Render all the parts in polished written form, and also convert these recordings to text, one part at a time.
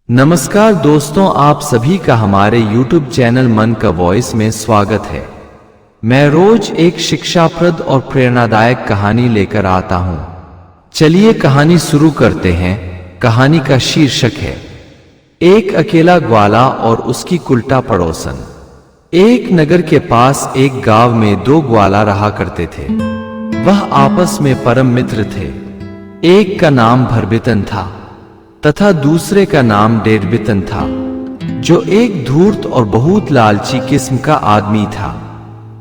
नमस्कार दोस्तों, आप सभी का हमारे YouTube चैनल मन का वॉइस में स्वागत है। मैं रोज एक शिक्षाप्रद और प्रेरणादायक कहानी लेकर आता हूं। चलिए कहानी शुरू करते हैं। कहानी का शीर्षक है एक अकेला ग्वाला और उसकी कुल्टा पड़ोसन। एक नगर के पास एक गांव में दो ग्वाला रहा करते थे। वह आपस में परम मित्र थे। एक का नाम भरबितन था तथा दूसरे का नाम डेढ़बितन था, जो एक धूर्त और बहुत लालची किस्म का आदमी था।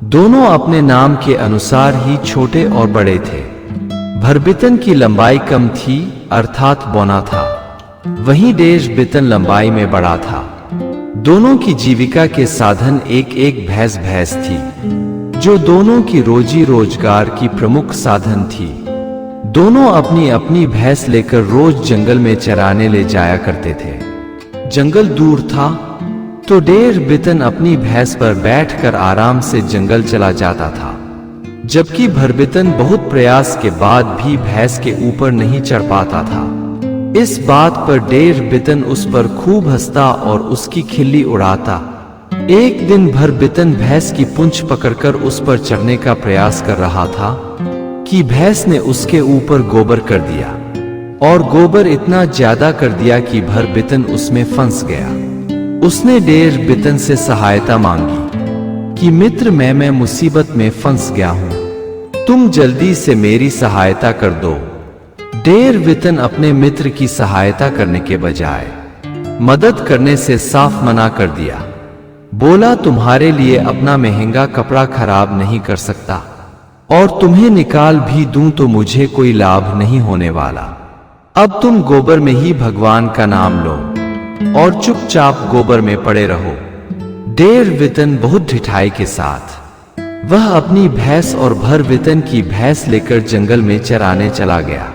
दोनों अपने नाम के अनुसार ही छोटे और बड़े थे। भरबितन की लंबाई कम थी, अर्थात बौना था, वहीं डेढ़बितन लंबाई में बड़ा था। दोनों की जीविका के साधन एक एक भैंस थी, जो दोनों की रोजी रोजगार की प्रमुख साधन थी। दोनों अपनी अपनी भैंस लेकर रोज जंगल में चराने ले जाया करते थे। जंगल दूर था तो डेढ़बितन अपनी भैंस पर बैठकर आराम से जंगल चला जाता था, जबकि भरबितन बहुत प्रयास के बाद भी भैंस के ऊपर नहीं चढ़ पाता था। इस बात पर डेढ़बितन उस पर खूब हंसता और उसकी खिल्ली उड़ाता। एक दिन भरबितन भैंस की पूंछ पकड़कर उस पर चढ़ने का प्रयास कर रहा था कि भैंस ने उसके ऊपर गोबर कर दिया, और गोबर इतना ज्यादा कर दिया कि भरबितन उसमें फंस गया। उसने डेढ़बितन से सहायता मांगी कि मित्र, मैं मुसीबत में फंस गया हूं, तुम जल्दी से मेरी सहायता कर दो। डेढ़बितन अपने मित्र की सहायता करने के बजाय मदद करने से साफ मना कर दिया। बोला, तुम्हारे लिए अपना महंगा कपड़ा खराब नहीं कर सकता, और तुम्हें निकाल भी दूं तो मुझे कोई लाभ नहीं होने वाला। अब तुम गोबर में ही भगवान का नाम लो और चुपचाप गोबर में पड़े रहो। डेढ़बितन बहुत ढिठाई के साथ वह अपनी भैंस और भरबितन की भैंस लेकर जंगल में चराने चला गया।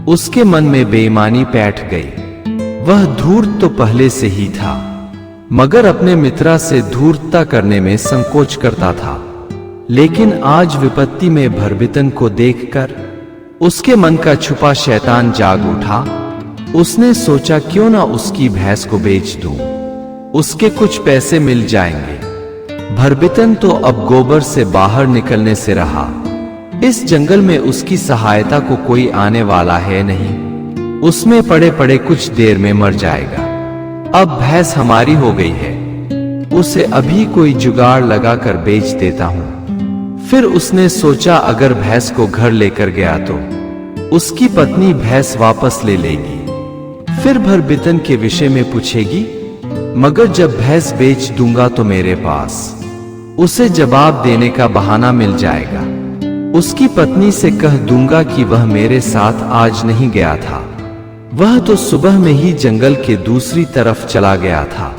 उसके मन में बेईमानी बैठ गई। वह धूर्त तो पहले से ही था, मगर अपने मित्रा से धूर्तता करने में संकोच करता था। लेकिन आज विपत्ति में भरबितन को देखकर उसके मन का छुपा शैतान जाग उठा। उसने सोचा, क्यों ना उसकी भैंस को बेच दूं, उसके कुछ पैसे मिल जाएंगे। भरबितन तो अब गोबर से बाहर निकलने से रहा। इस जंगल में उसकी सहायता को कोई आने वाला है नहीं। उसमें पड़े पड़े कुछ देर में मर जाएगा। अब भैंस हमारी हो गई है, उसे अभी कोई जुगाड़ लगाकर बेच देता हूं। फिर उसने सोचा, अगर भैंस को घर लेकर गया तो उसकी पत्नी भैंस वापस ले लेगी, फिर भरबितन के विषय में पूछेगी। मगर जब भैंस बेच दूंगा तो मेरे पास उसे जवाब देने का बहाना मिल जाएगा। उसकी पत्नी से कह दूंगा कि वह मेरे साथ आज नहीं गया था, वह तो सुबह में ही जंगल के दूसरी तरफ चला गया था।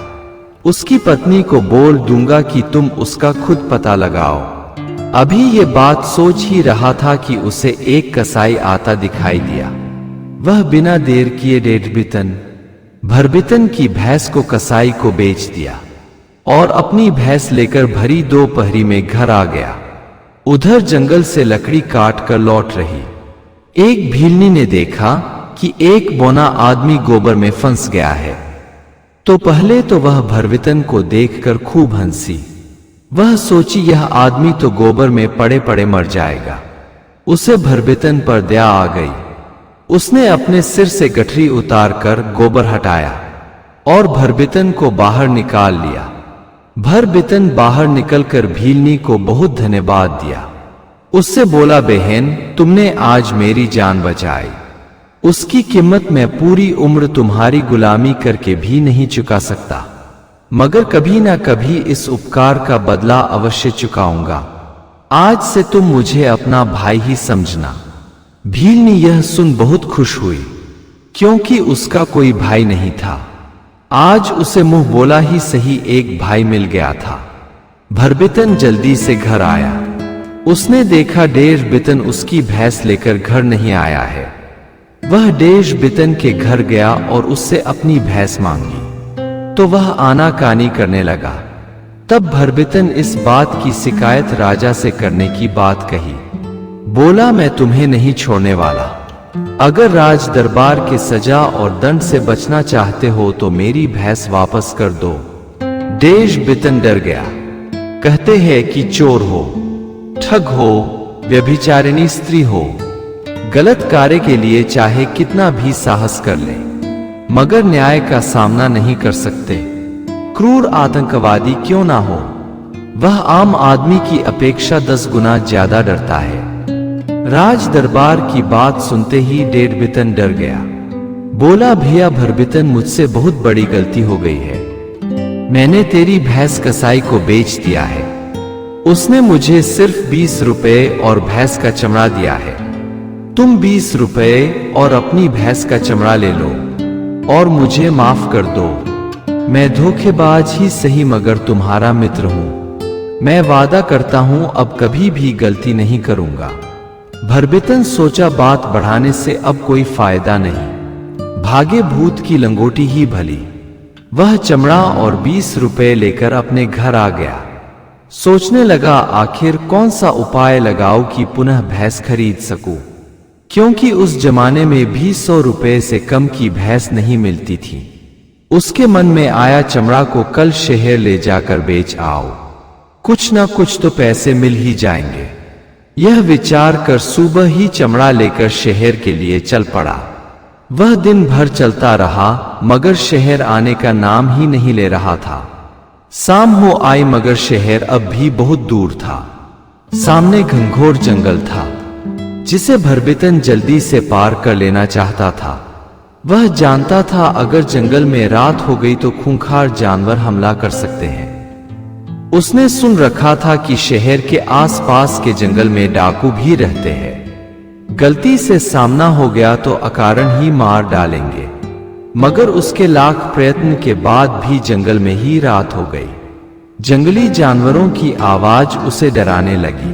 उसकी पत्नी को बोल दूंगा कि तुम उसका खुद पता लगाओ। अभी ये बात सोच ही रहा था कि उसे एक कसाई आता दिखाई दिया। वह बिना देर किए डेढ़बितन भरबितन की भैंस को कसाई को बेच दिया और अपनी भैंस लेकर भरी दोपहरी में घर आ गया। उधर जंगल से लकड़ी काट कर लौट रही एक भीलनी ने देखा कि एक बौना आदमी गोबर में फंस गया है। तो पहले तो वह भरबितन को देखकर खूब हंसी। वह सोची, यह आदमी तो गोबर में पड़े पड़े मर जाएगा। उसे भरबितन पर दया आ गई। उसने अपने सिर से गठरी उतारकर गोबर हटाया और भरबितन को बाहर निकाल लिया। भरबितन बाहर निकलकर भीलनी को बहुत धन्यवाद दिया। उससे बोला, बहन, तुमने आज मेरी जान बचाई। उसकी कीमत मैं पूरी उम्र तुम्हारी गुलामी करके भी नहीं चुका सकता, मगर कभी ना कभी इस उपकार का बदला अवश्य चुकाऊंगा। आज से तुम मुझे अपना भाई ही समझना। भीलनी यह सुन बहुत खुश हुई, क्योंकि उसका कोई भाई नहीं था। आज उसे मुंह बोला ही सही एक भाई मिल गया था। भरबितन जल्दी से घर आया। उसने देखा डेढ़बितन उसकी भैंस लेकर घर नहीं आया है। वह डेढ़बितन के घर गया और उससे अपनी भैंस मांगी, तो वह आनाकानी करने लगा। तब भरबितन इस बात की शिकायत राजा से करने की बात कही। बोला, मैं तुम्हें नहीं छोड़ने वाला। अगर राज दरबार के सजा और दंड से बचना चाहते हो तो मेरी भैंस वापस कर दो। देश बितन डर गया। कहते हैं कि चोर हो, ठग हो, व्यभिचारिणी स्त्री हो, गलत कार्य के लिए चाहे कितना भी साहस कर ले, मगर न्याय का सामना नहीं कर सकते। क्रूर आतंकवादी क्यों ना हो, वह आम आदमी की अपेक्षा 10 गुना ज्यादा डरता है। राज दरबार की बात सुनते ही डेढ़बितन डर गया। बोला, भैया भरबितन, मुझसे बहुत बड़ी गलती हो गई है। मैंने तेरी भैंस कसाई को बेच दिया है। उसने मुझे सिर्फ 20 रुपए और भैंस का चमड़ा दिया है। तुम 20 रुपए और अपनी भैंस का चमड़ा ले लो और मुझे माफ कर दो। मैं धोखेबाज ही सही मगर तुम्हारा मित्र हूं। मैं वादा करता हूं अब कभी भी गलती नहीं करूंगा। भरबितन सोचा, बात बढ़ाने से अब कोई फायदा नहीं, भागे भूत की लंगोटी ही भली। वह चमड़ा और 20 रुपए लेकर अपने घर आ गया। सोचने लगा, आखिर कौन सा उपाय लगाऊं कि पुनः भैंस खरीद सकूं, क्योंकि उस जमाने में भी 100 रुपए से कम की भैंस नहीं मिलती थी। उसके मन में आया, चमड़ा को कल शहर ले जाकर बेच आओ, कुछ ना कुछ तो पैसे मिल ही जाएंगे। यह विचार कर सुबह ही चमड़ा लेकर शहर के लिए चल पड़ा। वह दिन भर चलता रहा मगर शहर आने का नाम ही नहीं ले रहा था। शाम हो आई मगर शहर अब भी बहुत दूर था। सामने घनघोर जंगल था जिसे भरबितन जल्दी से पार कर लेना चाहता था। वह जानता था अगर जंगल में रात हो गई तो खूंखार जानवर हमला कर सकते हैं। उसने सुन रखा था कि शहर के आसपास के जंगल में डाकू भी रहते हैं। गलती से सामना हो गया तो अकारण ही मार डालेंगे। मगर उसके लाख प्रयत्न के बाद भी जंगल में ही रात हो गई। जंगली जानवरों की आवाज उसे डराने लगी।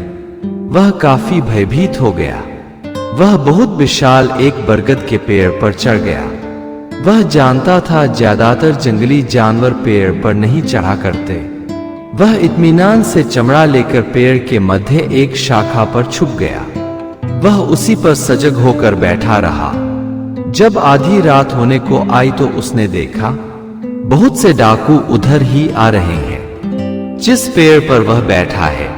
वह काफी भयभीत हो गया। वह बहुत विशाल एक बरगद के पेड़ पर चढ़ गया। वह जानता था ज्यादातर जंगली जानवर पेड़ पर नहीं चढ़ा करते। वह इत्मीनान से चमड़ा लेकर पेड़ के मध्य एक शाखा पर छुप गया। वह उसी पर सजग होकर बैठा रहा। जब आधी रात होने को आई तो उसने देखा बहुत से डाकू उधर ही आ रहे हैं जिस पेड़ पर वह बैठा है।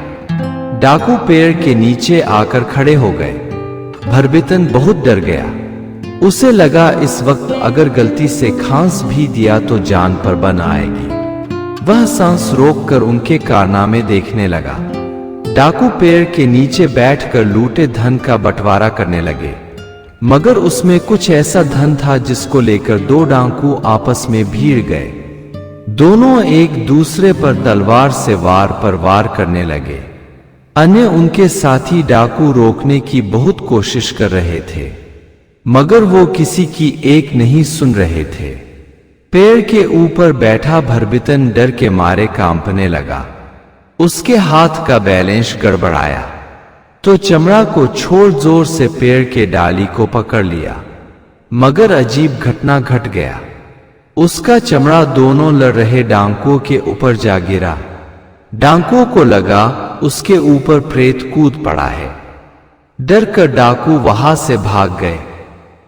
डाकू पेड़ के नीचे आकर खड़े हो गए। भरबितन बहुत डर गया। उसे लगा इस वक्त अगर गलती से खांस भी दिया तो जान पर बन आएगी। वह सांस रोककर उनके कारनामे देखने लगा। डाकू पेड़ के नीचे बैठकर लूटे धन का बंटवारा करने लगे, मगर उसमें कुछ ऐसा धन था जिसको लेकर 2 डाकू आपस में भिड़ गए। दोनों एक दूसरे पर तलवार से वार पर वार करने लगे। अन्य उनके साथी डाकू रोकने की बहुत कोशिश कर रहे थे, मगर वो किसी की एक नहीं सुन रहे थे। पेड़ के ऊपर बैठा भरबितन डर के मारे कांपने लगा। उसके हाथ का बैलेंस गड़बड़ाया तो चमड़ा को छोड़ जोर से पेड़ के डाली को पकड़ लिया, मगर अजीब घटना घट गया। उसका चमड़ा दोनों लड़ रहे डाकुओं के ऊपर जा गिरा। डाकुओं को लगा उसके ऊपर प्रेत कूद पड़ा है। डर कर डाकू वहां से भाग गए।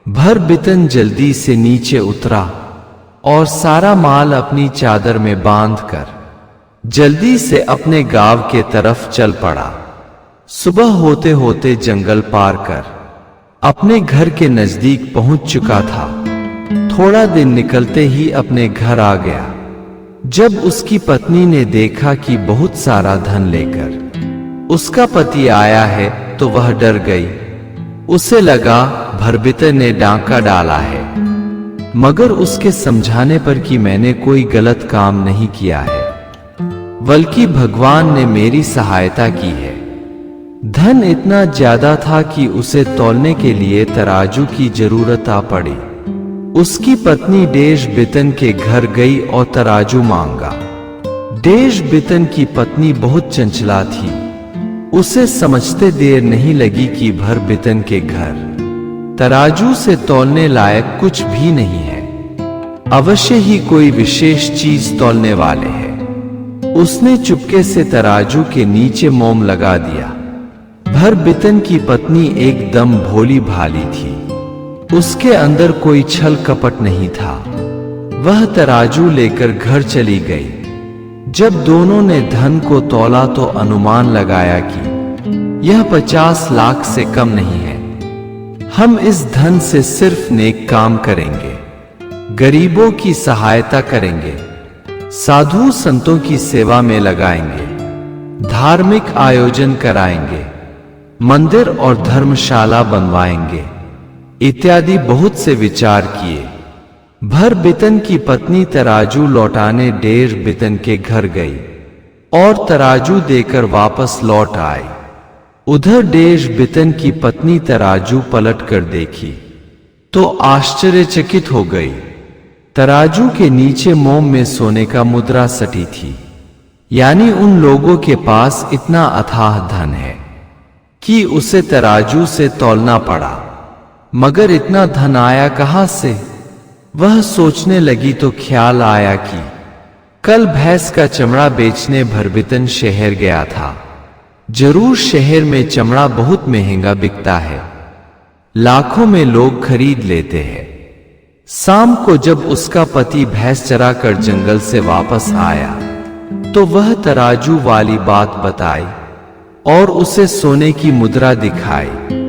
भरबितन जल्दी से नीचे उतरा और सारा माल अपनी चादर में बांधकर जल्दी से अपने गांव के तरफ चल पड़ा। सुबह होते होते जंगल पार कर अपने घर के नजदीक पहुंच चुका था। थोड़ा दिन निकलते ही अपने घर आ गया। जब उसकी पत्नी ने देखा कि बहुत सारा धन लेकर उसका पति आया है तो वह डर गई। उसे लगा भरबितन ने डांका डाला है, मगर उसके समझाने पर कि मैंने कोई गलत काम नहीं किया है, बल्कि भगवान ने मेरी सहायता की है। धन इतना ज्यादा था कि उसे तौलने के लिए तराजू की जरूरत आ पड़ी। उसकी पत्नी डेढ़बितन के घर गई और तराजू मांगा। डेढ़बितन की पत्नी बहुत चंचला थी। उसे समझते देर नहीं लगी कि भरबितन के घर तराजू से तौलने लायक कुछ भी नहीं है, अवश्य ही कोई विशेष चीज तौलने वाले हैं। उसने चुपके से तराजू के नीचे मोम लगा दिया। भरबितन की पत्नी एकदम भोली भाली थी। उसके अंदर कोई छल कपट नहीं था। वह तराजू लेकर घर चली गई। जब दोनों ने धन को तौला तो अनुमान लगाया कि यह 50 लाख से कम नहीं है। हम इस धन से सिर्फ नेक काम करेंगे, गरीबों की सहायता करेंगे, साधु संतों की सेवा में लगाएंगे, धार्मिक आयोजन कराएंगे, मंदिर और धर्मशाला बनवाएंगे इत्यादि बहुत से विचार किए। भर बितन की पत्नी तराजू लौटाने डेढ़ बितन के घर गई और तराजू देकर वापस लौट आई। उधर डेढ़ बितन की पत्नी तराजू पलट कर देखी तो आश्चर्यचकित हो गई। तराजू के नीचे मोम में सोने का मुद्रा सटी थी, यानी उन लोगों के पास इतना अथाह धन है कि उसे तराजू से तौलना पड़ा। मगर इतना धन आया कहां से? वह सोचने लगी तो ख्याल आया कि कल भैंस का चमड़ा बेचने भरबितन शहर गया था। जरूर शहर में चमड़ा बहुत महंगा बिकता है, लाखों में लोग खरीद लेते हैं। शाम को जब उसका पति भैंस चरा कर जंगल से वापस आया तो वह तराजू वाली बात बताई और उसे सोने की मुद्रा दिखाई।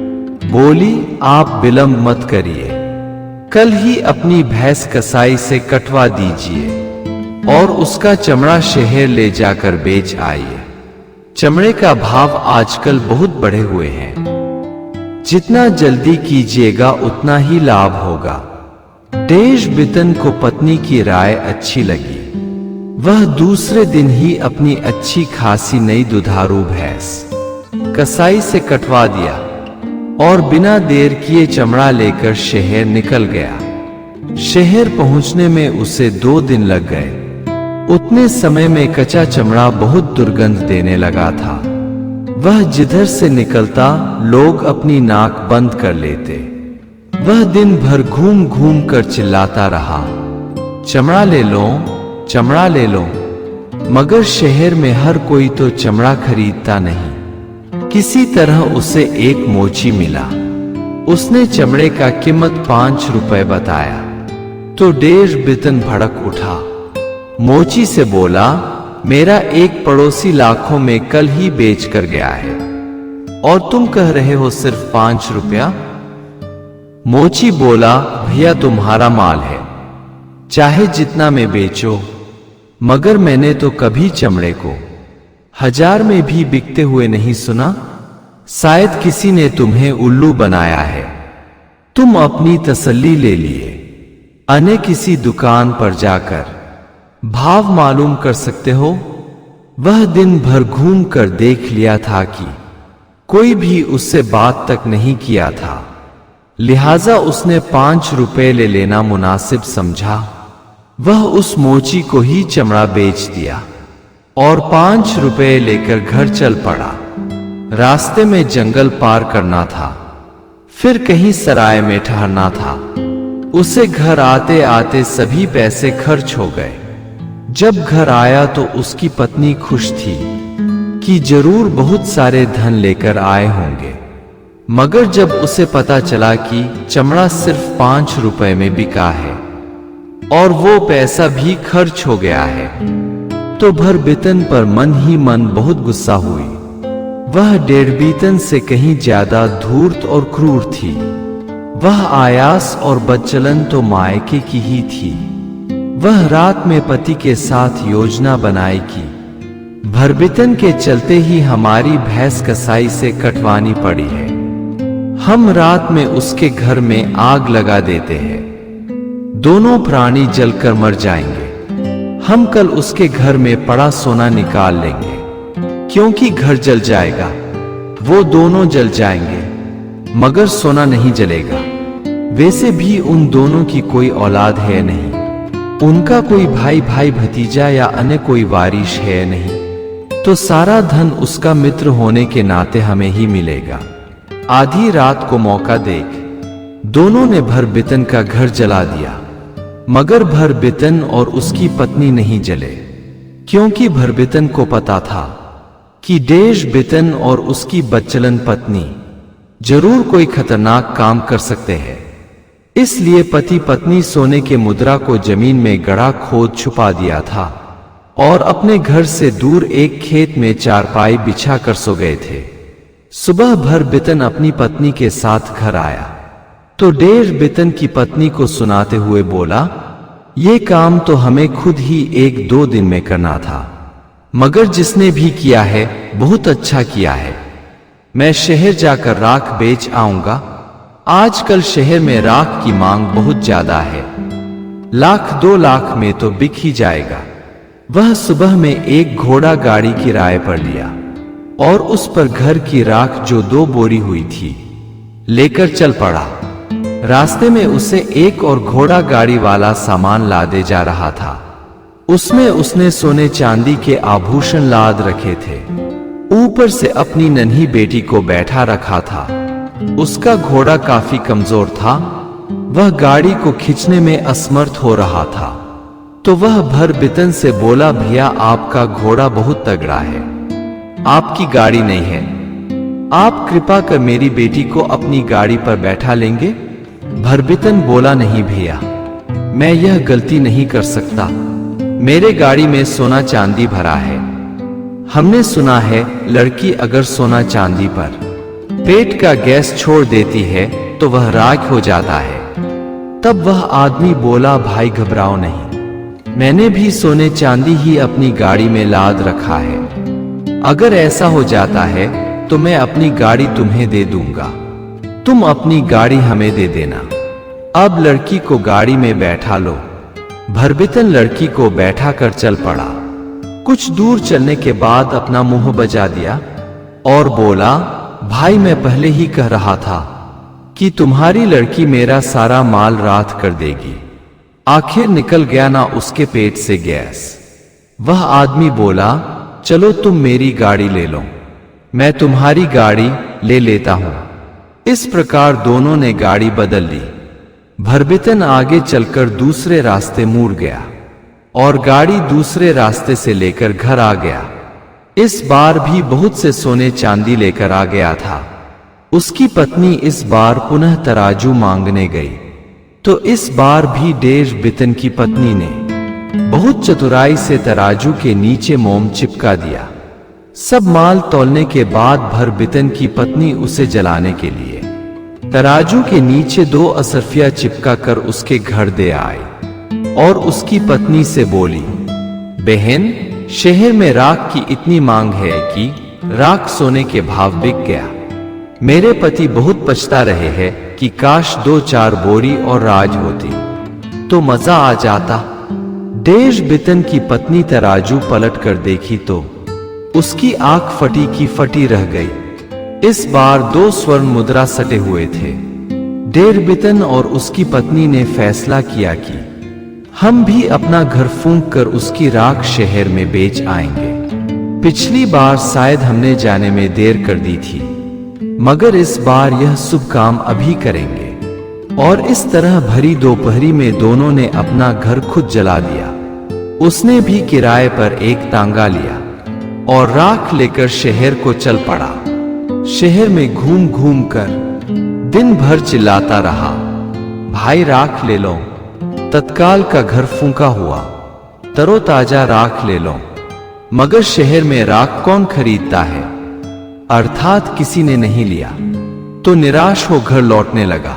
बोली, आप विलंब मत करिए, कल ही अपनी भैंस कसाई से कटवा दीजिए और उसका चमड़ा शहर ले जाकर बेच आइए। चमड़े का भाव आजकल बहुत बढ़े हुए हैं, जितना जल्दी कीजिएगा उतना ही लाभ होगा। डेढ़ बितन को पत्नी की राय अच्छी लगी। वह दूसरे दिन ही अपनी अच्छी खासी नई दुधारू भैंस कसाई से कटवा दिया और बिना देर किए चमड़ा लेकर शहर निकल गया। शहर पहुंचने में उसे 2 दिन लग गए। उतने समय में कच्चा चमड़ा बहुत दुर्गंध देने लगा था। वह जिधर से निकलता लोग अपनी नाक बंद कर लेते। वह दिन भर घूम घूम कर चिल्लाता रहा, चमड़ा ले लो, चमड़ा ले लो। मगर शहर में हर कोई तो चमड़ा खरीदता नहीं। किसी तरह उसे एक मोची मिला। उसने चमड़े का कीमत 5 रुपए बताया तो डेढ़ बितन भड़क उठा। मोची से बोला, मेरा एक पड़ोसी लाखों में कल ही बेच कर गया है और तुम कह रहे हो सिर्फ 5 रुपया। मोची बोला, भैया तुम्हारा माल है, चाहे जितना में बेचो, मगर मैंने तो कभी चमड़े को 1000 में भी बिकते हुए नहीं सुना। शायद किसी ने तुम्हें उल्लू बनाया है। तुम अपनी तसल्ली ले लिए अन्य किसी दुकान पर जाकर भाव मालूम कर सकते हो। वह दिन भर घूम कर देख लिया था कि कोई भी उससे बात तक नहीं किया था, लिहाजा उसने 5 रुपए ले लेना मुनासिब समझा। वह उस मोची को ही चमड़ा बेच दिया और 5 रुपए लेकर घर चल पड़ा। रास्ते में जंगल पार करना था, फिर कहीं सराय में ठहरना था। उसे घर आते आते सभी पैसे खर्च हो गए। जब घर आया तो उसकी पत्नी खुश थी कि जरूर बहुत सारे धन लेकर आए होंगे। मगर जब उसे पता चला कि चमड़ा सिर्फ 5 रुपए में बिका है और वो पैसा भी खर्च हो गया है, तो भर बितन पर मन ही मन बहुत गुस्सा हुई। वह डेढ़ बितन से कहीं ज्यादा धूर्त और क्रूर थी। वह आयास और बदचलन तो मायके की ही थी। वह रात में पति के साथ योजना बनाई कि भरबितन के चलते ही हमारी भैंस कसाई से कटवानी पड़ी है। हम रात में उसके घर में आग लगा देते हैं, दोनों प्राणी जलकर मर जाएंगे। हम कल उसके घर में पड़ा सोना निकाल लेंगे, क्योंकि घर जल जाएगा, वो दोनों जल जाएंगे, मगर सोना नहीं जलेगा। वैसे भी उन दोनों की कोई औलाद है नहीं, उनका कोई भाई भतीजा या अन्य कोई वारिश है नहीं, तो सारा धन उसका मित्र होने के नाते हमें ही मिलेगा। आधी रात को मौका देख दोनों ने भरबितन का घर जला दिया, मगर भरबितन और उसकी पत्नी नहीं जले, क्योंकि भरबितन को पता था कि डेढ़ बितन और उसकी बदचलन पत्नी जरूर कोई खतरनाक काम कर सकते हैं। इसलिए पति पत्नी सोने के मुद्रा को जमीन में गड़ा खोद छुपा दिया था और अपने घर से दूर एक खेत में चारपाई बिछा कर सो गए थे। सुबह भर बितन अपनी पत्नी के साथ घर आया तो डेर बितन की पत्नी को सुनाते हुए बोला, ये काम तो हमें खुद ही 1-2 दिन में करना था, मगर जिसने भी किया है बहुत अच्छा किया है। मैं शहर जाकर राख बेच आऊंगा। आजकल शहर में राख की मांग बहुत ज्यादा है, 1-2 लाख में तो बिक ही जाएगा। वह सुबह में एक घोड़ा गाड़ी किराए पर लिया और उस पर घर की राख जो 2 बोरी हुई थी लेकर चल पड़ा। रास्ते में उसे एक और घोड़ा गाड़ी वाला सामान लादे जा रहा था। उसमें उसने सोने चांदी के आभूषण लाद रखे थे। ऊपर से अपनी नन्ही बेटी को बैठा रखा था। उसका घोड़ा काफी कमजोर था, वह गाड़ी को खींचने में असमर्थ हो रहा था। तो वह भर बितन से बोला, भैया आपका घोड़ा बहुत तगड़ा है, आपकी गाड़ी नहीं है, आप कृपा कर मेरी बेटी को अपनी गाड़ी पर बैठा लेंगे? भरबितन बोला, नहीं भैया, मैं यह गलती नहीं कर सकता, मेरे गाड़ी में सोना चांदी भरा है। हमने सुना है लड़की अगर सोना चांदी पर पेट का गैस छोड़ देती है तो वह राख हो जाता है। तब वह आदमी बोला, भाई घबराओ नहीं, मैंने भी सोने चांदी ही अपनी गाड़ी में लाद रखा है। अगर ऐसा हो जाता है तो मैं अपनी गाड़ी तुम्हें दे दूंगा, तुम अपनी गाड़ी हमें दे देना। अब लड़की को गाड़ी में बैठा लो। भरबितन लड़की को बैठा कर चल पड़ा। कुछ दूर चलने के बाद अपना मुंह बजा दिया और बोला, भाई मैं पहले ही कह रहा था कि तुम्हारी लड़की मेरा सारा माल रात कर देगी। आखिर निकल गया ना उसके पेट से गैस। वह आदमी बोला, चलो तुम मेरी गाड़ी ले लो, मैं तुम्हारी गाड़ी ले लेता हूं। इस प्रकार दोनों ने गाड़ी बदल ली। भरबितन आगे चलकर दूसरे रास्ते मुड़ गया और गाड़ी दूसरे रास्ते से लेकर घर आ गया। इस बार भी बहुत से सोने चांदी लेकर आ गया था। उसकी पत्नी इस बार पुनः तराजू मांगने गई तो इस बार भी डेर बितन की पत्नी ने बहुत चतुराई से तराजू के नीचे मोम चिपका दिया। सब माल तौलने के बाद भरबितन की पत्नी उसे जलाने के लिए तराजू के नीचे 2 असरफिया चिपका कर उसके घर दे आई और उसकी पत्नी से बोली, बहन, शहर में राख की इतनी मांग है कि राख सोने के भाव बिक गया। मेरे पति बहुत पछता रहे हैं कि काश 2-4 बोरी और राज होती तो मजा आ जाता। डेर बितन की पत्नी तराजू पलट कर देखी तो उसकी आंख फटी की फटी रह गई। इस बार 2 स्वर्ण मुद्रा सटे हुए थे। डेर बितन और उसकी पत्नी ने फैसला किया कि हम भी अपना घर फूंक कर उसकी राख शहर में बेच आएंगे। पिछली बार शायद हमने जाने में देर कर दी थी, मगर इस बार यह शुभ काम अभी करेंगे। और इस तरह भरी दोपहरी में दोनों ने अपना घर खुद जला दिया। उसने भी किराए पर एक तांगा लिया और राख लेकर शहर को चल पड़ा। शहर में घूम घूम कर दिन भर चिल्लाता रहा, भाई राख ले लो। तत्काल का घर फूंका हुआ, तरोताजा राख ले लो। मगर शहर में राख कौन खरीदता है, अर्थात किसी ने नहीं लिया। तो निराश हो घर लौटने लगा।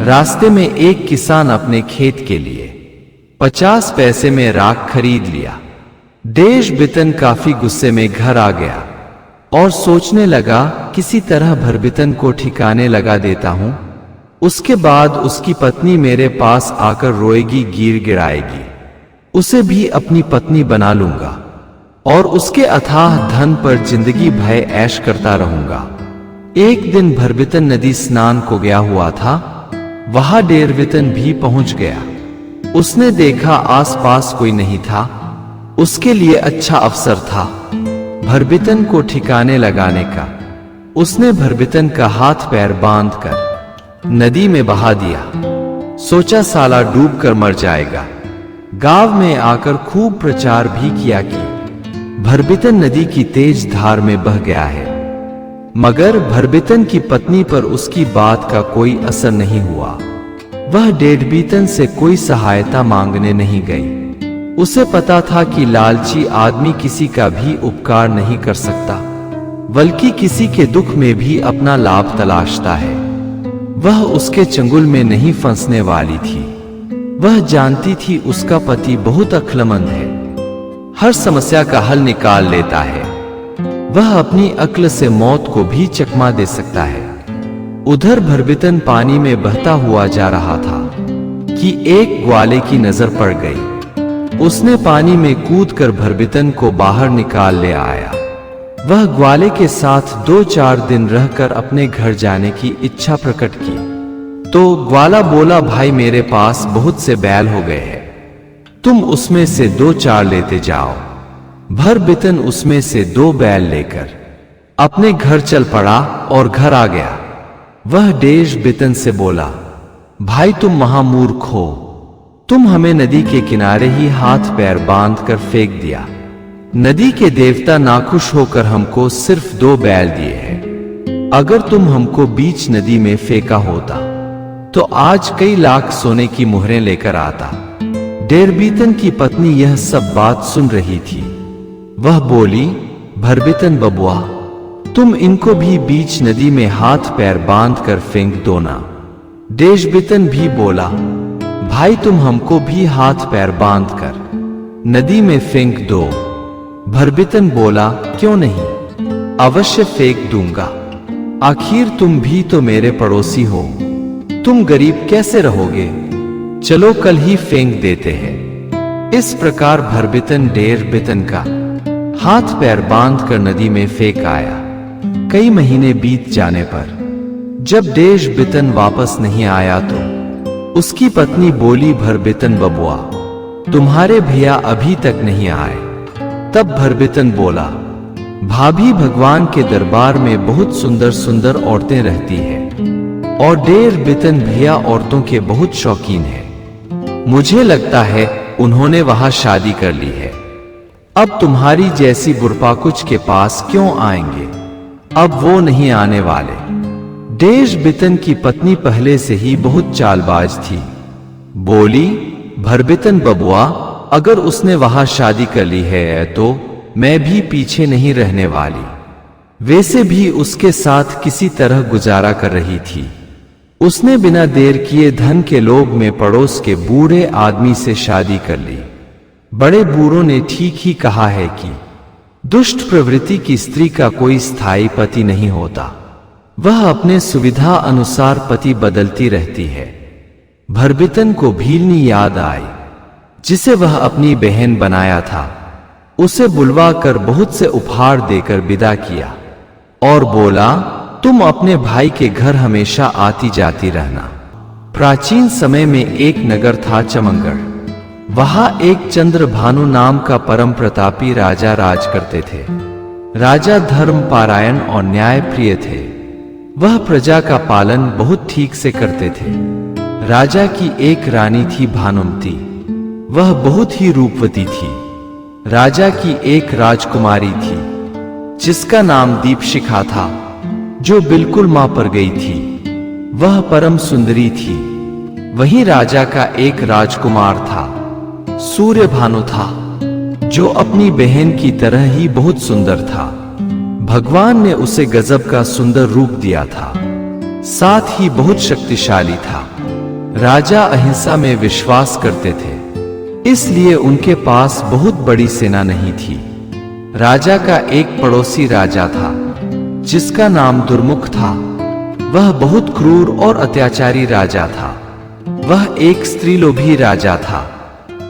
रास्ते में एक किसान अपने खेत के लिए 50 पैसे में राख खरीद लिया। डेर बितन काफी गुस्से में घर आ गया और सोचने लगा, किसी तरह भरबितन को ठिकाने लगा देता हूं, उसके बाद उसकी पत्नी मेरे पास आकर रोएगी, गिर गिराएगी, उसे भी अपनी पत्नी बना लूंगा और उसके अथाह धन पर जिंदगी भर ऐश करता रहूंगा। एक दिन भरबितन नदी स्नान को गया हुआ था। वहां डेर बितन भी पहुंच गया। उसने देखा आसपास कोई नहीं था। उसके लिए अच्छा अवसर था भरबितन को ठिकाने लगाने का। उसने भरबितन का हाथ पैर बांधकर नदी में बहा दिया। सोचा साला डूब कर मर जाएगा। गांव में आकर खूब प्रचार भी किया कि भरबितन नदी की तेज धार में बह गया है। मगर भरबितन की पत्नी पर उसकी बात का कोई असर नहीं हुआ। वह डेढ़बीतन से कोई सहायता मांगने नहीं गई। उसे पता था कि लालची आदमी किसी का भी उपकार नहीं कर सकता, बल्कि किसी के दुख में भी अपना लाभ तलाशता है। वह उसके चंगुल में नहीं फंसने वाली थी। वह जानती थी उसका पति बहुत अक्लमंद है, हर समस्या का हल निकाल लेता है। वह अपनी अक्ल से मौत को भी चकमा दे सकता है। उधर भरबितन पानी में बहता हुआ जा रहा था कि एक ग्वाले की नजर पड़ गई। उसने पानी में कूदकर भरबितन को बाहर निकाल ले आया। वह ग्वाले के साथ 2-4 दिन रहकर अपने घर जाने की इच्छा प्रकट की। तो ग्वाला बोला, भाई मेरे पास बहुत से बैल हो गए हैं, तुम उसमें से 2-4 लेते जाओ। भरबितन उसमें से 2 बैल लेकर अपने घर चल पड़ा और घर आ गया। वह डेढ़बितन से बोला, भाई तुम महामूर्ख हो, तुम हमें नदी के किनारे ही हाथ पैर बांधकर फेंक दिया। नदी के देवता नाखुश होकर हमको सिर्फ 2 बैल दिए हैं। अगर तुम हमको बीच नदी में फेंका होता तो आज कई लाख सोने की मुहरें लेकर आता। डेढ़बीतन की पत्नी यह सब बात सुन रही थी। वह बोली, भरबितन बबुआ, तुम इनको भी बीच नदी में हाथ पैर बांध कर फेंक दो ना। डेढ़बितन भी बोला, भाई तुम हमको भी हाथ पैर बांध कर नदी में फेंक दो। भरबितन बोला, क्यों नहीं, अवश्य फेंक दूंगा। आखिर तुम भी तो मेरे पड़ोसी हो, तुम गरीब कैसे रहोगे? चलो कल ही फेंक देते हैं। इस प्रकार भरबितन डेढ़बितन का हाथ पैर बांधकर नदी में फेंक आया। कई महीने बीत जाने पर जब डेढ़बितन वापस नहीं आया तो उसकी पत्नी बोली, भरबितन बबुआ, तुम्हारे भैया अभी तक नहीं आए। तब भरबितन बोला, भाभी, भगवान के दरबार में बहुत सुंदर सुंदर औरतें रहती हैं और डेढ़बितन भैया औरतों के बहुत शौकीन है। मुझे लगता है उन्होंने वहां शादी कर ली है। अब तुम्हारी जैसी बुरपाकुच के पास क्यों आएंगे? अब वो नहीं आने वाले। डेढ़बितन की पत्नी पहले से ही बहुत चालबाज थी। बोली, भरबितन बबुआ, अगर उसने वहां शादी कर ली है तो मैं भी पीछे नहीं रहने वाली। वैसे भी उसके साथ किसी तरह गुजारा कर रही थी। उसने बिना देर किए धन के लोभ में पड़ोस के बूढ़े आदमी से शादी कर ली। बड़े बूढ़ों ने ठीक ही कहा है कि दुष्ट प्रवृत्ति की स्त्री का कोई स्थायी पति नहीं होता, वह अपने सुविधा अनुसार पति बदलती रहती है। भरबितन को भीलनी याद आई, जिसे वह अपनी बहन बनाया था। उसे बुलवा कर बहुत से उपहार देकर विदा किया और बोला, तुम अपने भाई के घर हमेशा आती जाती रहना। प्राचीन समय में एक नगर था चमनगढ़। वहां एक चंद्रभानु नाम का परम प्रतापी राजा राज करते थे। राजा धर्म पारायण और न्याय प्रिय थे। वह प्रजा का पालन बहुत ठीक से करते थे। राजा की एक रानी थी भानुमती। वह बहुत ही रूपवती थी। राजा की एक राजकुमारी थी जिसका नाम दीपशिखा था, जो बिल्कुल मां पर गई थी। वह परम सुंदरी थी। वहीं राजा का एक राजकुमार था, सूर्यभानु था, जो अपनी बहन की तरह ही बहुत सुंदर था। भगवान ने उसे गजब का सुंदर रूप दिया था, साथ ही बहुत शक्तिशाली था। राजा अहिंसा में विश्वास करते थे, इसलिए उनके पास बहुत बड़ी सेना नहीं थी। राजा का एक पड़ोसी राजा था जिसका नाम दुर्मुख था। वह बहुत क्रूर और अत्याचारी राजा था। वह एक स्त्रीलोभी राजा था।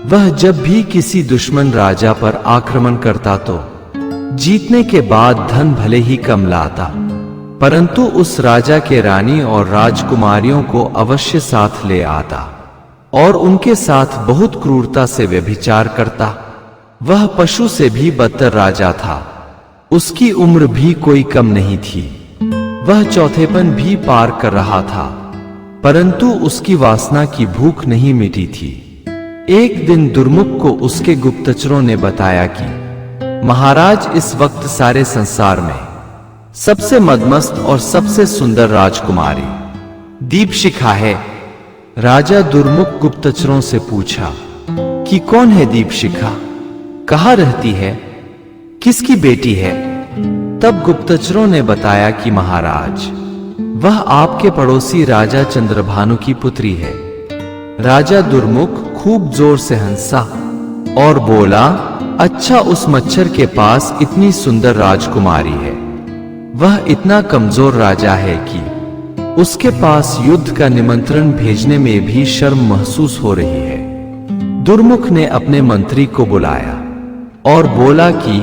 वह जब भी किसी दुश्मन राजा पर आक्रमण करता तो जीतने के बाद धन भले ही कम लाता, परंतु उस राजा के रानी और राजकुमारियों को अवश्य साथ ले आता और उनके साथ बहुत क्रूरता से व्यभिचार करता। वह पशु से भी बदतर राजा था। उसकी उम्र भी कोई कम नहीं थी। वह चौथेपन भी पार कर रहा था, परंतु उसकी वासना की भूख नहीं मिटी थी। एक दिन दुर्मुख को उसके गुप्तचरों ने बताया कि महाराज, इस वक्त सारे संसार में सबसे मदमस्त और सबसे सुंदर राजकुमारी दीपशिखा है। राजा दुर्मुख गुप्तचरों से पूछा कि कौन है दीपशिखा, कहाँ रहती है, किसकी बेटी है। तब गुप्तचरों ने बताया कि महाराज, वह आपके पड़ोसी राजा चंद्रभानु की पुत्री है। राजा दुर्मुख खूब जोर से हंसा और बोला, अच्छा, उस मच्छर के पास इतनी सुंदर राजकुमारी है। वह इतना कमजोर राजा है कि उसके पास युद्ध का निमंत्रण भेजने में भी शर्म महसूस हो रही है। दुर्मुख ने अपने मंत्री को बुलाया और बोला कि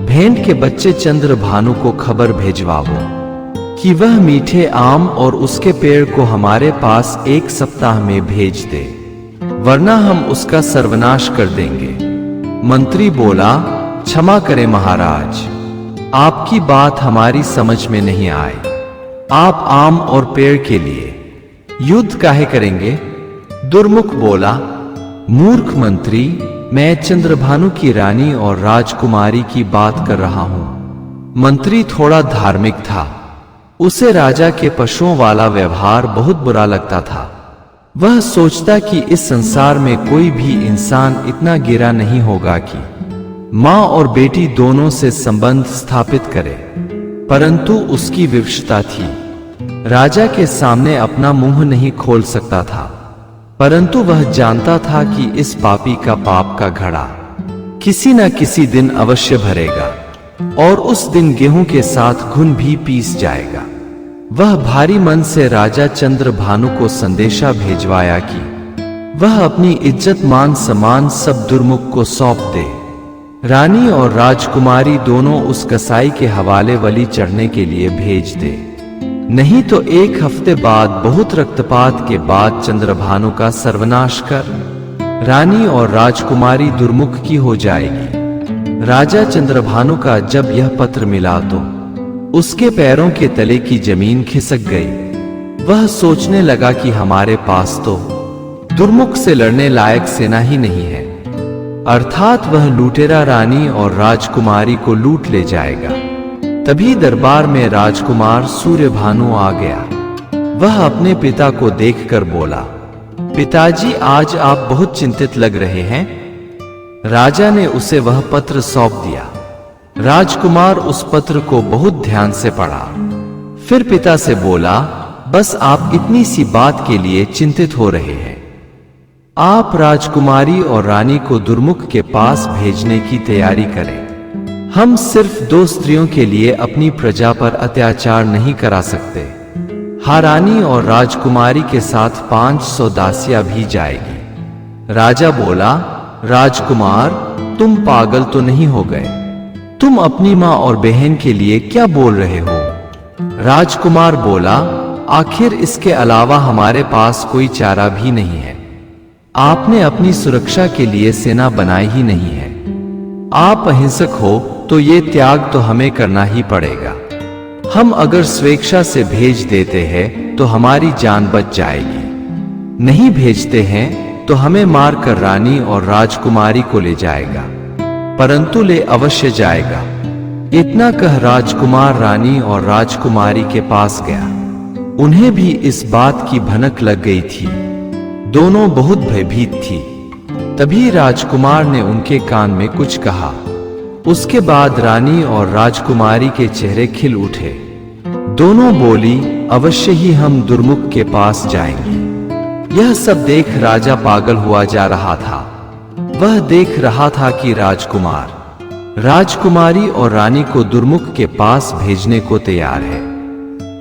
भेंट के बच्चे चंद्रभानु को खबर भेजवाओ कि वह मीठे आम और उसके पेड़ को हमारे पास 1 सप्ताह में भेज दे, वरना हम उसका सर्वनाश कर देंगे। मंत्री बोला, क्षमा करें महाराज, आपकी बात हमारी समझ में नहीं आई। आप आम और पेड़ के लिए युद्ध काहे करेंगे। दुर्मुख बोला, मूर्ख मंत्री, मैं चंद्रभानु की रानी और राजकुमारी की बात कर रहा हूं। मंत्री थोड़ा धार्मिक था, उसे राजा के पशुओं वाला व्यवहार बहुत बुरा लगता था। वह सोचता कि इस संसार में कोई भी इंसान इतना गिरा नहीं होगा कि मां और बेटी दोनों से संबंध स्थापित करे, परंतु उसकी विवशता थी। राजा के सामने अपना मुंह नहीं खोल सकता था, परंतु वह जानता था कि इस पापी का पाप का घड़ा किसी न किसी दिन अवश्य भरेगा और उस दिन गेहूं के साथ घुन भी पीस जाएगा। वह भारी मन से राजा चंद्रभानु को संदेशा भेजवाया कि वह अपनी इज्जत मान सम्मान सब दुर्मुख को सौंप दे। रानी और राजकुमारी दोनों उस कसाई के हवाले बलि चढ़ने के लिए भेज दे, नहीं तो 1 हफ्ते बाद बहुत रक्तपात के बाद चंद्रभानु का सर्वनाश कर रानी और राजकुमारी दुर्मुख की हो जाएगी। राजा चंद्रभानु का जब यह पत्र मिला तो उसके पैरों के तले की जमीन खिसक गई। वह सोचने लगा कि हमारे पास तो दुर्मुख से लड़ने लायक सेना ही नहीं है, अर्थात वह लुटेरा रानी और राजकुमारी को लूट ले जाएगा। तभी दरबार में राजकुमार सूर्यभानु आ गया। वह अपने पिता को देखकर बोला, पिताजी, आज आप बहुत चिंतित लग रहे हैं। राजा ने उसे वह पत्र सौंप दिया। राजकुमार उस पत्र को बहुत ध्यान से पढ़ा, फिर पिता से बोला, बस आप इतनी सी बात के लिए चिंतित हो रहे हैं। आप राजकुमारी और रानी को दुर्मुख के पास भेजने की तैयारी करें। हम सिर्फ 2 स्त्रियों के लिए अपनी प्रजा पर अत्याचार नहीं करा सकते। हाँ, रानी और राजकुमारी के साथ 500 दासियां भी जाएगी। राजा बोला, राजकुमार, तुम पागल तो नहीं हो गए? तुम अपनी मां और बहन के लिए क्या बोल रहे हो? राजकुमार बोला, आखिर इसके अलावा हमारे पास कोई चारा भी नहीं है। आपने अपनी सुरक्षा के लिए सेना बनाई ही नहीं है। आप अहिंसक हो तो ये त्याग तो हमें करना ही पड़ेगा। हम अगर स्वेच्छा से भेज देते हैं तो हमारी जान बच जाएगी, नहीं भेजते हैं तो हमें मारकर रानी और राजकुमारी को ले जाएगा, परंतु ले अवश्य जाएगा। इतना कह राजकुमार रानी और राजकुमारी के पास गया। उन्हें भी इस बात की भनक लग गई थी। दोनों बहुत भयभीत थी। तभी राजकुमार ने उनके कान में कुछ कहा। उसके बाद रानी और राजकुमारी के चेहरे खिल उठे। दोनों बोली, अवश्य ही हम दुर्मुख के पास जाएंगे। यह सब देख राजा पागल हुआ जा रहा था। वह देख रहा था कि राजकुमार, राजकुमारी और रानी को दुर्मुख के पास भेजने को तैयार है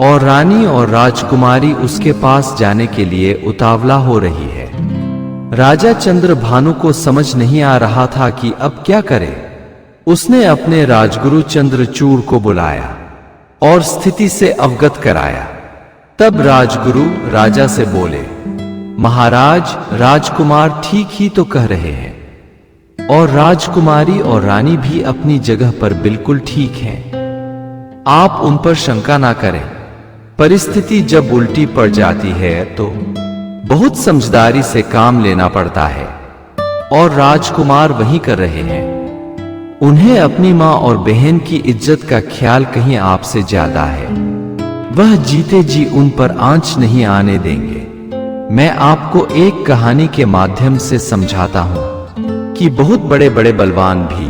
और रानी और राजकुमारी उसके पास जाने के लिए उतावला हो रही है। राजा चंद्रभानु को समझ नहीं आ रहा था कि अब क्या करे। उसने अपने राजगुरु चंद्रचूड़ को बुलाया और स्थिति से अवगत कराया। तब राजगुरु राजा से बोले, महाराज, राजकुमार ठीक ही तो कह रहे हैं और राजकुमारी और रानी भी अपनी जगह पर बिल्कुल ठीक हैं। आप उन पर शंका ना करें। परिस्थिति जब उल्टी पड़ जाती है तो बहुत समझदारी से काम लेना पड़ता है और राजकुमार वही कर रहे हैं। उन्हें अपनी मां और बहन की इज्जत का ख्याल कहीं आपसे ज्यादा है। वह जीते जी उन पर आंच नहीं आने देंगे। मैं आपको एक कहानी के माध्यम से समझाता हूं कि बहुत बड़े बड़े बलवान भी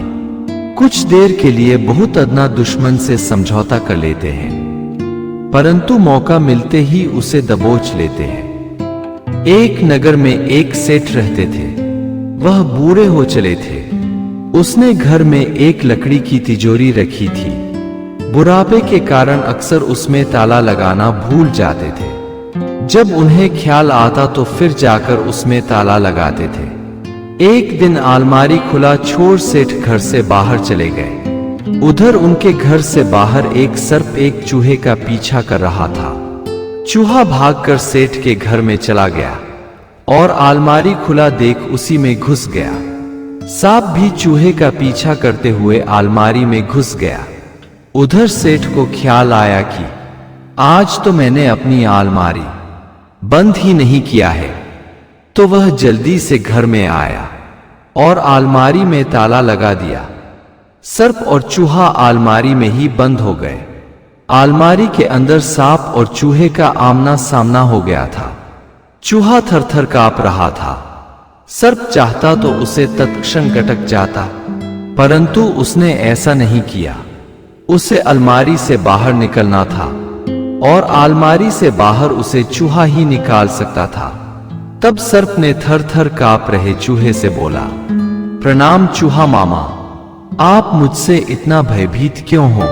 कुछ देर के लिए बहुत अदना दुश्मन से समझौता कर लेते हैं, परंतु मौका मिलते ही उसे दबोच लेते हैं। एक नगर में एक सेठ रहते थे। वह बूढ़े हो चले थे। उसने घर में एक लकड़ी की तिजोरी रखी थी। बुढ़ापे के कारण अक्सर उसमें ताला लगाना भूल जाते थे। जब उन्हें ख्याल आता तो फिर जाकर उसमें ताला लगाते थे। एक दिन अलमारी खुला छोड़ सेठ घर से बाहर चले गए। उधर उनके घर से बाहर एक सर्प एक चूहे का पीछा कर रहा था। चूहा भागकर सेठ के घर में चला गया और अलमारी खुला देख उसी में घुस गया। सांप भी चूहे का पीछा करते हुए अलमारी में घुस गया। उधर सेठ को ख्याल आया कि आज तो मैंने अपनी अलमारी बंद ही नहीं किया है। तो वह जल्दी से घर में आया और अलमारी में ताला लगा दिया। सर्प और चूहा अलमारी में ही बंद हो गए। अलमारी के अंदर सांप और चूहे का आमना सामना हो गया था। चूहा थरथर कांप रहा था। सर्प चाहता तो उसे तत्क्षण कटक जाता, परंतु उसने ऐसा नहीं किया। उसे अलमारी से बाहर निकलना था और अलमारी से बाहर उसे चूहा ही निकाल सकता था। तब सर्प ने थर-थर कांप रहे चूहे से बोला, प्रणाम चूहा मामा, आप मुझसे इतना भयभीत क्यों हो?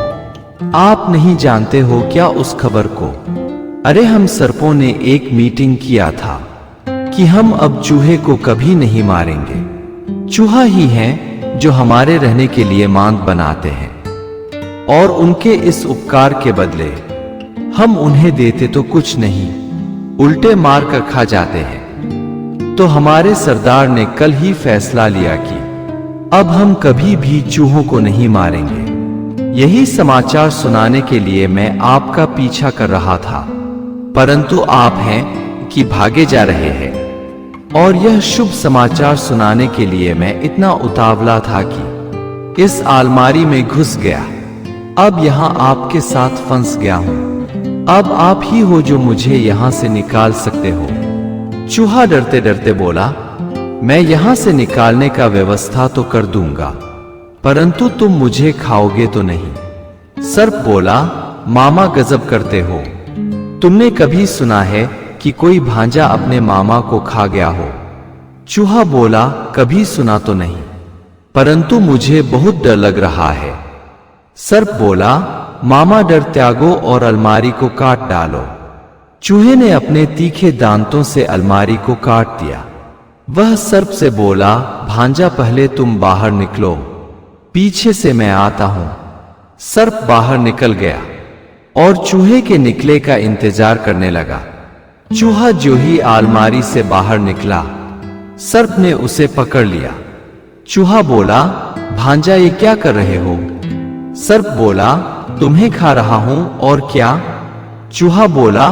आप नहीं जानते हो क्या उस खबर को? अरे हम सर्पों ने एक मीटिंग किया था कि हम अब चूहे को कभी नहीं मारेंगे। चूहा ही है जो हमारे रहने के लिए मांद बनाते हैं और उनके इस उपकार के बदले हम उन्हें देते तो कुछ नहीं, उल्टे मार कर खा जाते हैं। तो हमारे सरदार ने कल ही फैसला लिया कि अब हम कभी भी चूहों को नहीं मारेंगे। यही समाचार सुनाने के लिए मैं आपका पीछा कर रहा था, परंतु आप हैं कि भागे जा रहे हैं। और यह शुभ समाचार सुनाने के लिए मैं इतना उतावला था कि इस अलमारी में घुस गया। अब यहां आपके साथ फंस गया हूं। अब आप ही हो जो मुझे यहां से निकाल सकते हो। चूहा डरते डरते बोला, मैं यहां से निकालने का व्यवस्था तो कर दूंगा, परंतु तुम मुझे खाओगे तो नहीं। सर्प बोला, मामा गजब करते हो। तुमने कभी सुना है कि कोई भांजा अपने मामा को खा गया हो? चूहा बोला, कभी सुना तो नहीं, परंतु मुझे बहुत डर लग रहा है। सर्प बोला, मामा डर त्यागो और अलमारी को काट डालो। चूहे ने अपने तीखे दांतों से अलमारी को काट दिया। वह सर्प से बोला, भांजा पहले तुम बाहर निकलो, पीछे से मैं आता हूं। सर्प बाहर निकल गया और चूहे के निकले का इंतजार करने लगा। चूहा जो ही अलमारी से बाहर निकला, सर्प ने उसे पकड़ लिया। चूहा बोला, भांजा ये क्या कर रहे हो? सर्प बोला, तुम्हें खा रहा हूं और क्या? चूहा बोला,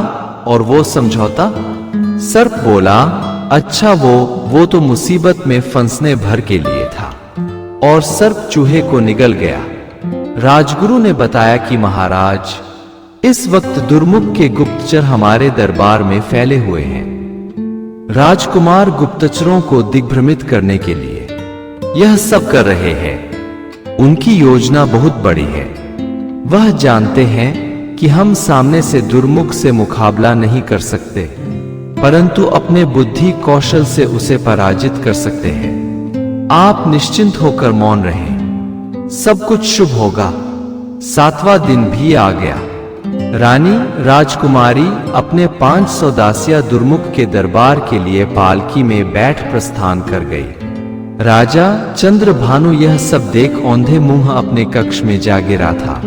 और वो समझौता? सर्प बोला, अच्छा वो तो मुसीबत में फंसने भर के लिए था। और सर्प चूहे को निगल गया। राजगुरु ने बताया कि महाराज, इस वक्त दुर्मुख के गुप्तचर हमारे दरबार में फैले हुए हैं। राजकुमार गुप्तचरों को दिग्भ्रमित करने के लिए यह सब कर रहे हैं। उनकी योजना बहुत बड़ी है। वह जानते हैं कि हम सामने से दुर्मुख से मुकाबला नहीं कर सकते, परंतु अपने बुद्धि कौशल से उसे पराजित कर सकते हैं। आप निश्चिंत होकर मौन रहें, सब कुछ शुभ होगा। 7वां दिन भी आ गया। रानी राजकुमारी अपने 500 दासियां दुर्मुख के दरबार के लिए पालकी में बैठ प्रस्थान कर गई। राजा चंद्रभानु यह सब देख औंधे मुंह अपने कक्ष में जा गिरा था।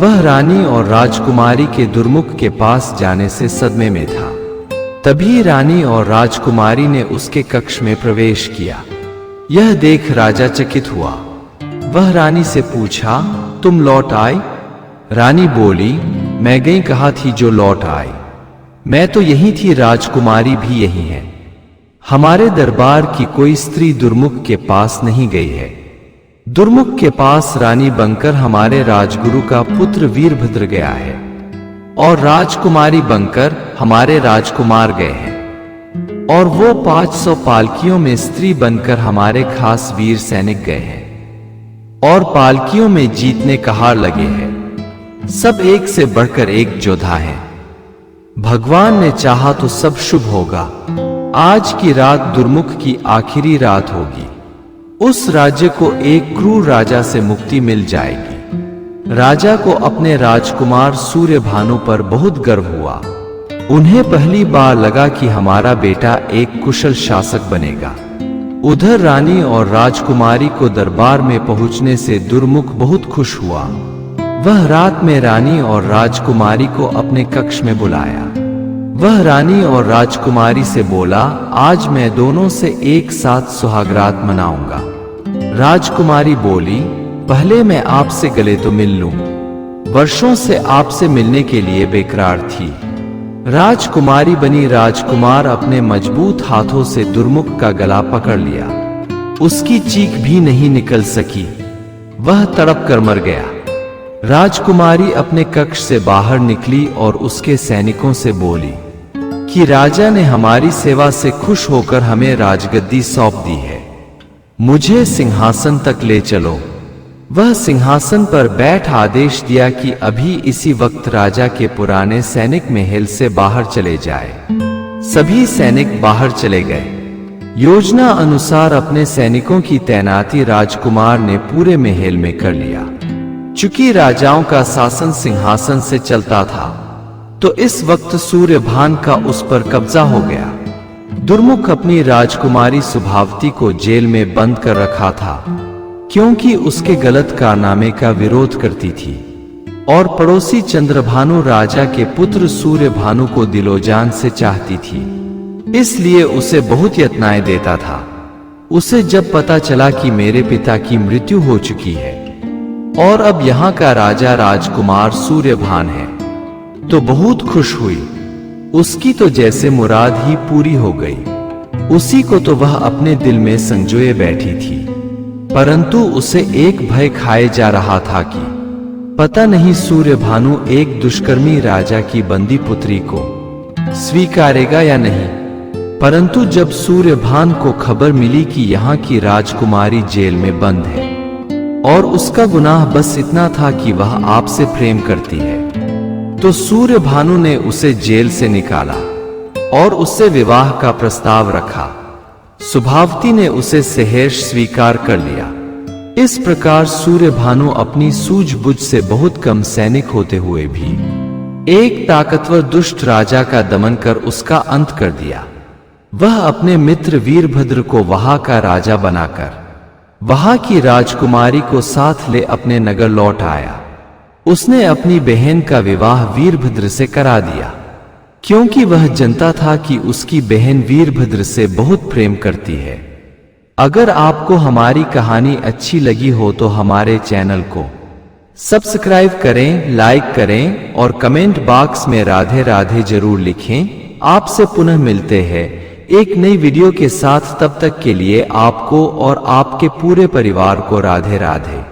वह रानी और राजकुमारी के दुर्मुख के पास जाने से सदमे में था। तभी रानी और राजकुमारी ने उसके कक्ष में प्रवेश किया। यह देख राजा चकित हुआ। वह रानी से पूछा, तुम लौट आए? रानी बोली, मैं गई कहा थी जो लौट आई। मैं तो यही थी, राजकुमारी भी यही है। हमारे दरबार की कोई स्त्री दुर्मुख के पास नहीं गई है। दुर्मुख के पास रानी बनकर हमारे राजगुरु का पुत्र वीरभद्र गया है और राजकुमारी बनकर हमारे राजकुमार गए हैं। और वो 500 पालकियों में स्त्री बनकर हमारे खास वीर सैनिक गए हैं और पालकियों में जीतने का हार लगे हैं। सब एक से बढ़कर एक योद्धा है। भगवान ने चाहा तो सब शुभ होगा। आज की रात दुर्मुख की आखिरी रात होगी। उस राज्य को एक क्रूर राजा से मुक्ति मिल जाएगी। राजा को अपने राजकुमार सूर्यभानु पर बहुत गर्व हुआ। उन्हें पहली बार लगा कि हमारा बेटा एक कुशल शासक बनेगा। उधर रानी और राजकुमारी को दरबार में पहुंचने से दुर्मुख बहुत खुश हुआ। वह रात में रानी और राजकुमारी को अपने कक्ष में बुलाया। वह रानी और राजकुमारी से बोला, आज मैं दोनों से एक साथ सुहागरात मनाऊंगा। राजकुमारी बोली, पहले मैं आपसे गले तो मिल लूं। वर्षों से आपसे मिलने के लिए बेकरार थी। राजकुमारी बनी राजकुमार अपने मजबूत हाथों से दुर्मुख का गला पकड़ लिया। उसकी चीख भी नहीं निकल सकी। वह तड़प कर मर गया। राजकुमारी अपने कक्ष से बाहर निकली और उसके सैनिकों से बोली कि राजा ने हमारी सेवा से खुश होकर हमें राजगद्दी सौंप दी है। मुझे सिंहासन तक ले चलो। वह सिंहासन पर बैठ आदेश दिया कि अभी इसी वक्त राजा के पुराने सैनिक महल से बाहर चले जाए। सभी सैनिक बाहर चले गए। योजना अनुसार अपने सैनिकों की तैनाती राजकुमार ने पूरे महल में कर लिया। चूंकि राजाओं का शासन सिंहासन से चलता था, तो इस वक्त सूर्यभान का उस पर कब्जा हो गया। दुर्मुख अपनी राजकुमारी सुभावती को जेल में बंद कर रखा था, क्योंकि उसके गलत कारनामे का विरोध करती थी और पड़ोसी चंद्रभानु राजा के पुत्र सूर्यभानु को दिलोजान से चाहती थी, इसलिए उसे बहुत यातनाएं देता था। उसे जब पता चला कि मेरे पिता की मृत्यु हो चुकी है और अब यहाँ का राजा राजकुमार सूर्यभान है, तो बहुत खुश हुई। उसकी तो जैसे मुराद ही पूरी हो गई। उसी को तो वह अपने दिल में संजोए बैठी थी, परंतु उसे एक भय खाए जा रहा था कि पता नहीं सूर्यभानु एक दुष्कर्मी राजा की बंदी पुत्री को स्वीकारेगा या नहीं। परंतु जब सूर्यभान को खबर मिली कि यहाँ की राजकुमारी जेल में बंद है और उसका गुनाह बस इतना था कि वह आपसे प्रेम करती है, तो सूर्यभानु ने उसे जेल से निकाला और उससे विवाह का प्रस्ताव रखा। सुभावती ने उसे सहेर्ष स्वीकार कर लिया। इस प्रकार सूर्यभानु अपनी सूझबूझ से बहुत कम सैनिक होते हुए भी एक ताकतवर दुष्ट राजा का दमन कर उसका अंत कर दिया। वह अपने मित्र वीरभद्र को वहां का राजा बनाकर वहां की राजकुमारी को साथ ले अपने नगर लौट आया। उसने अपनी बहन का विवाह वीरभद्र से करा दिया, क्योंकि वह जानता था कि उसकी बहन वीरभद्र से बहुत प्रेम करती है। अगर आपको हमारी कहानी अच्छी लगी हो तो हमारे चैनल को सब्सक्राइब करें, लाइक करें और कमेंट बॉक्स में राधे राधे जरूर लिखें। आपसे पुनः मिलते हैं एक नई वीडियो के साथ। तब तक के लिए आपको और आपके पूरे परिवार को राधे राधे।